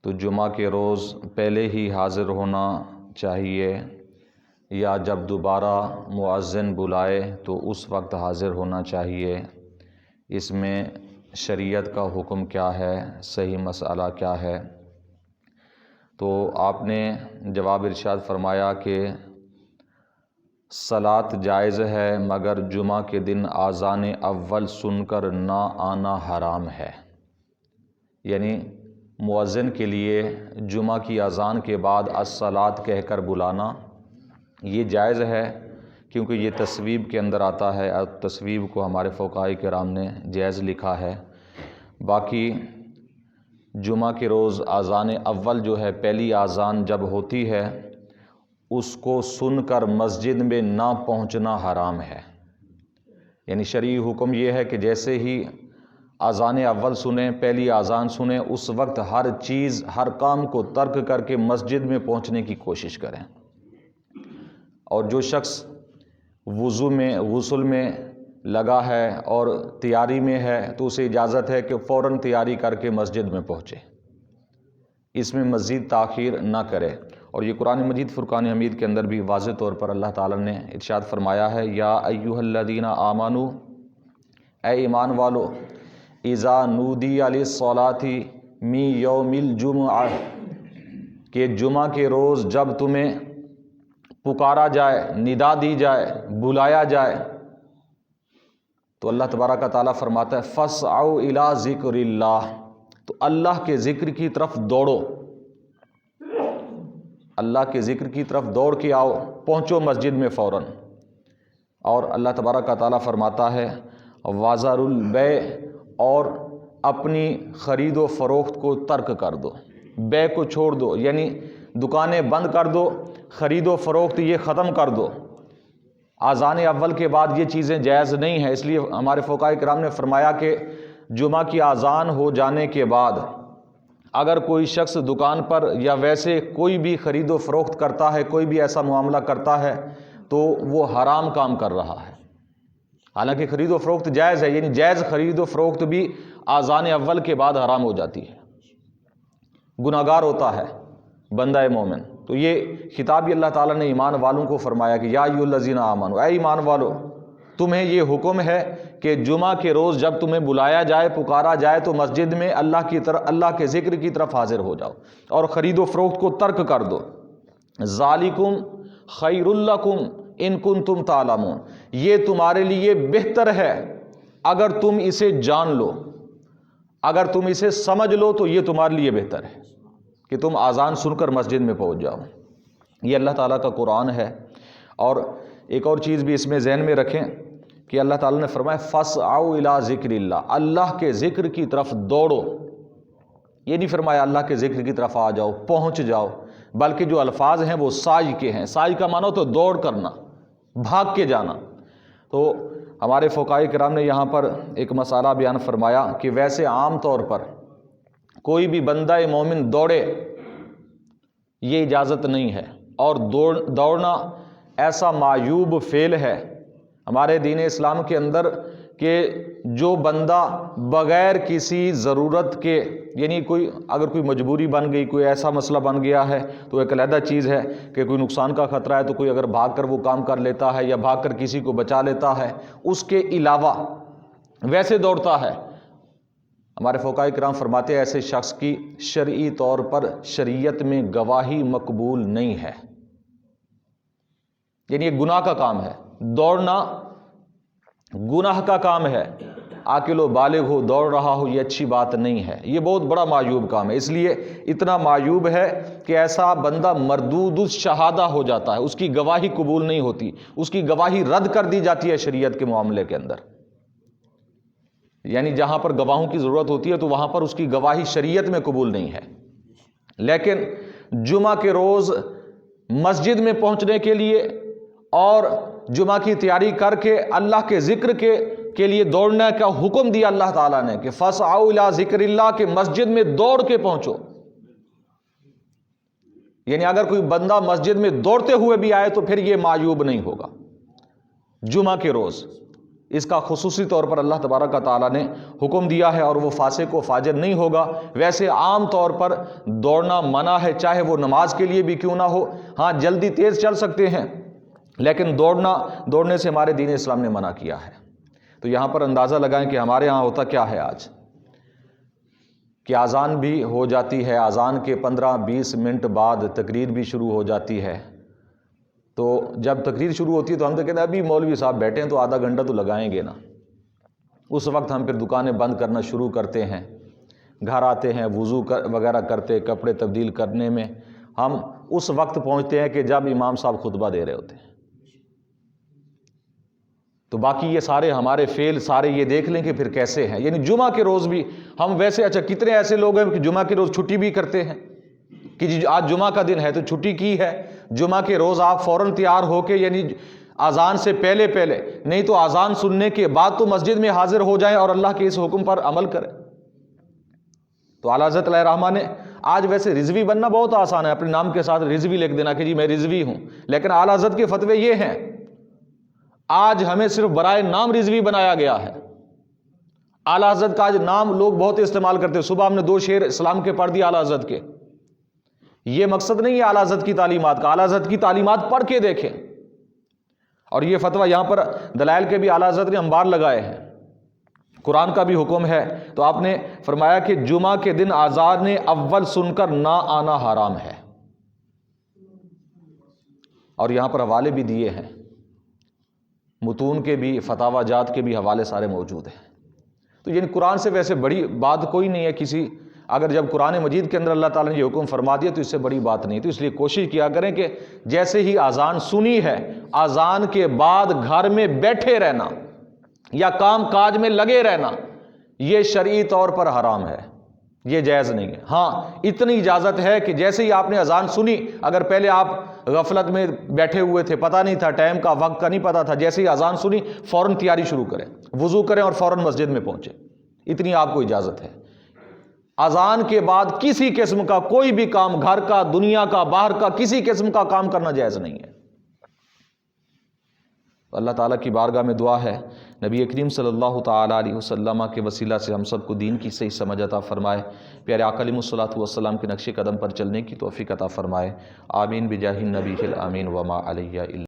تو جمعہ کے روز پہلے ہی حاضر ہونا چاہیے یا جب دوبارہ مؤذن بلائے تو اس وقت حاضر ہونا چاہیے؟ اس میں شریعت کا حکم کیا ہے، صحیح مسئلہ کیا ہے؟ تو آپ نے جواب ارشاد فرمایا کہ صلاۃ جائز ہے مگر جمعہ کے دن اذان اول سن کر نہ آنا حرام ہے۔ یعنی مؤذن کے لیے جمعہ کی اذان کے بعد الصلاۃ کہہ کر بلانا یہ جائز ہے، کیونکہ یہ تصویب کے اندر آتا ہے اور تصویب کو ہمارے فقہاء کرام نے جائز لکھا ہے۔ باقی جمعہ کے روز اذان اول جو ہے، پہلی اذان جب ہوتی ہے اس کو سن کر مسجد میں نہ پہنچنا حرام ہے۔ یعنی شرعی حکم یہ ہے کہ جیسے ہی اذان اول سنیں، پہلی اذان سنیں، اس وقت ہر چیز، ہر کام کو ترک کر کے مسجد میں پہنچنے کی کوشش کریں۔ اور جو شخص غسل میں لگا ہے اور تیاری میں ہے تو اسے اجازت ہے کہ فوراً تیاری کر کے مسجد میں پہنچے، اس میں مزید تاخیر نہ کرے۔ اور یہ قرآن مجید فرقان حمید کے اندر بھی واضح طور پر اللہ تعالیٰ نے ارشاد فرمایا ہے، یا ایھا الذین آمنوا، اے ایمان والو، اذا نودی للصلاۃ من یوم الجمعہ، کہ جمعہ کے روز جب تمہیں پکارا جائے، ندا دی جائے، بلایا جائے، تو اللہ تبارک و تعالیٰ فرماتا ہے فاسعوا الی ذکر اللہ، تو اللہ کے ذکر کی طرف دوڑو، اللہ کے ذکر کی طرف دوڑ کے آؤ، پہنچو مسجد میں فوراً۔ اور اللہ تبارک و تعالیٰ فرماتا ہے وَذَرُوا الْبَيْعَ، اور اپنی خرید و فروخت کو ترک کر دو، بے کو چھوڑ دو، یعنی دکانیں بند کر دو، خرید و فروخت یہ ختم کر دو۔ اذان اول کے بعد یہ چیزیں جائز نہیں ہیں، اس لیے ہمارے فقہاء کرام نے فرمایا کہ جمعہ کی اذان ہو جانے کے بعد اگر کوئی شخص دکان پر یا ویسے کوئی بھی خرید و فروخت کرتا ہے، کوئی بھی ایسا معاملہ کرتا ہے تو وہ حرام کام کر رہا ہے۔ حالانکہ خرید و فروخت جائز ہے، یعنی جائز خرید و فروخت بھی اذان اول کے بعد حرام ہو جاتی ہے، گناہگار ہوتا ہے بندہ مومن۔ تو یہ خطاب بھی اللہ تعالیٰ نے ایمان والوں کو فرمایا کہ یا ایھا الذین آمنوا، اے ایمان والو، تمہیں یہ حکم ہے کہ جمعہ کے روز جب تمہیں بلایا جائے، پکارا جائے تو مسجد میں اللہ کے ذکر کی طرف حاضر ہو جاؤ اور خرید و فروخت کو ترک کر دو۔ ذالکم خیر لکم ان کنتم تعلمون، یہ تمہارے لیے بہتر ہے اگر تم اسے جان لو، اگر تم اسے سمجھ لو تو یہ تمہارے لیے بہتر ہے کہ تم اذان سن کر مسجد میں پہنچ جاؤ۔ یہ اللہ تعالیٰ کا قرآن ہے۔ اور ایک اور چیز بھی اس میں ذہن میں رکھیں کہ اللہ تعالیٰ نے فرمایا فاسعوا الی ذکر اللہ، اللہ کے ذکر کی طرف دوڑو۔ یہ نہیں فرمایا اللہ کے ذکر کی طرف آ جاؤ، پہنچ جاؤ، بلکہ جو الفاظ ہیں وہ سعی کے ہیں۔ سعی کا معنی تو دوڑ کرنا، بھاگ کے جانا۔ تو ہمارے فقہاء کرام نے یہاں پر ایک مسئلہ بیان فرمایا کہ ویسے عام طور پر کوئی بھی بندہ مومن دوڑے یہ اجازت نہیں ہے، اور دوڑنا ایسا معیوب فعل ہے ہمارے دین اسلام کے اندر کہ جو بندہ بغیر کسی ضرورت کے، یعنی اگر کوئی مجبوری بن گئی، کوئی ایسا مسئلہ بن گیا ہے تو ایک علیحدہ چیز ہے کہ کوئی نقصان کا خطرہ ہے تو کوئی اگر بھاگ کر وہ کام کر لیتا ہے یا بھاگ کر کسی کو بچا لیتا ہے، اس کے علاوہ ویسے دوڑتا ہے، ہمارے فقہاء کرام فرماتے ہیں ایسے شخص کی شرعی طور پر شریعت میں گواہی مقبول نہیں ہے۔ یعنی یہ گناہ کا کام ہے، دوڑنا گناہ کا کام ہے، عاقل و بالغ ہو دوڑ رہا ہو یہ اچھی بات نہیں ہے، یہ بہت بڑا معیوب کام ہے۔ اس لیے اتنا معیوب ہے کہ ایسا بندہ مردود الشہادہ ہو جاتا ہے، اس کی گواہی قبول نہیں ہوتی، اس کی گواہی رد کر دی جاتی ہے شریعت کے معاملے کے اندر۔ یعنی جہاں پر گواہوں کی ضرورت ہوتی ہے تو وہاں پر اس کی گواہی شریعت میں قبول نہیں ہے۔ لیکن جمعہ کے روز مسجد میں پہنچنے کے لیے اور جمعہ کی تیاری کر کے اللہ کے ذکر کے لیے دوڑنے کا حکم دیا اللہ تعالیٰ نے کہ فاسعوا الی ذکر اللہ، کہ مسجد میں دوڑ کے پہنچو۔ یعنی اگر کوئی بندہ مسجد میں دوڑتے ہوئے بھی آئے تو پھر یہ معیوب نہیں ہوگا جمعہ کے روز۔ اس کا خصوصی طور پر اللہ تبارک و تعالیٰ نے حکم دیا ہے، اور وہ فاسق و فاجر نہیں ہوگا۔ ویسے عام طور پر دوڑنا منع ہے، چاہے وہ نماز کے لیے بھی کیوں نہ ہو۔ ہاں جلدی تیز چل سکتے ہیں، لیکن دوڑنے سے ہمارے دین اسلام نے منع کیا ہے۔ تو یہاں پر اندازہ لگائیں کہ ہمارے ہاں ہوتا کیا ہے آج، کہ اذان بھی ہو جاتی ہے، اذان کے 15-20 منٹ بعد تقریر بھی شروع ہو جاتی ہے۔ تو جب تقریر شروع ہوتی ہے تو ہم تو کہتے ہیں ابھی مولوی صاحب بیٹھے ہیں تو آدھا گھنٹہ تو لگائیں گے نا۔ اس وقت ہم پھر دکانیں بند کرنا شروع کرتے ہیں، گھر آتے ہیں، وضو وغیرہ کرتے، کپڑے تبدیل کرنے میں ہم اس وقت پہنچتے ہیں کہ جب امام صاحب خطبہ دے رہے ہوتے ہیں۔ تو باقی یہ سارے ہمارے فعل سارے یہ دیکھ لیں کہ پھر کیسے ہیں۔ یعنی جمعہ کے روز بھی ہم ویسے، اچھا کتنے ایسے لوگ ہیں کہ جمعہ کے روز چھٹی بھی کرتے ہیں کہ جی آج جمعہ کا دن ہے تو چھٹی کی ہے۔ جمعہ کے روز آپ فوراً تیار ہو کے، یعنی اذان سے پہلے نہیں تو اذان سننے کے بعد تو مسجد میں حاضر ہو جائیں اور اللہ کے اس حکم پر عمل کریں۔ تو اعلیٰ حضرت علیہ رحمہ نے آج ویسے رضوی بننا بہت آسان ہے، اپنے نام کے ساتھ رضوی لکھ دینا کہ جی میں رضوی ہوں، لیکن اعلیٰ حضرت کے فتوے یہ ہیں، آج ہمیں صرف برائے نام رضوی بنایا گیا ہے۔ اعلیٰ حضرت کا آج نام لوگ بہت استعمال کرتے ہیں۔ صبح ہم نے 2 شعر اسلام کے پڑھ دیے اعلیٰ حضرت کے۔ یہ مقصد نہیں ہے اعلیٰ حضرت کی تعلیمات کا، اعلیٰ حضرت کی تعلیمات پڑھ کے دیکھیں۔ اور یہ فتویٰ یہاں پر دلائل کے بھی اعلیٰ حضرت نے انبار لگائے ہیں، قرآن کا بھی حکم ہے۔ تو آپ نے فرمایا کہ جمعہ کے دن اذان اول سن کر نہ آنا حرام ہے، اور یہاں پر حوالے بھی دیے ہیں، متون کے بھی، فتاوی جات کے بھی حوالے سارے موجود ہیں۔ تو یعنی قرآن سے ویسے بڑی بات کوئی نہیں ہے کسی، اگر جب قرآن مجید کے اندر اللہ تعالیٰ نے یہ حکم فرما دیا تو اس سے بڑی بات نہیں۔ تو اس لیے کوشش کیا کریں کہ جیسے ہی اذان سنی ہے، اذان کے بعد گھر میں بیٹھے رہنا یا کام کاج میں لگے رہنا یہ شرعی طور پر حرام ہے، یہ جائز نہیں ہے۔ ہاں اتنی اجازت ہے کہ جیسے ہی آپ نے اذان سنی، اگر پہلے آپ غفلت میں بیٹھے ہوئے تھے، پتہ نہیں تھا ٹائم کا، وقت کا نہیں پتہ تھا، جیسے ہی اذان سنی فوراً تیاری شروع کریں، وضو کریں اور فوراً مسجد میں پہنچیں، اتنی آپ کو اجازت ہے۔ اذان کے بعد کسی قسم کا کوئی بھی کام، گھر کا، دنیا کا، باہر کا، کسی قسم کا کام کرنا جائز نہیں ہے۔ اللہ تعالیٰ کی بارگاہ میں دعا ہے نبی کریم صلی اللہ تعالیٰ علیہ وسلم کے وسیلہ سے ہم سب کو دین کی صحیح سمجھ عطا فرمائے، پیارے آقا علیہ الصلوۃ والسلام کے نقش قدم پر چلنے کی توفیق عطا فرمائے۔ آمین بجاہ النبی الامین وما علیہ الا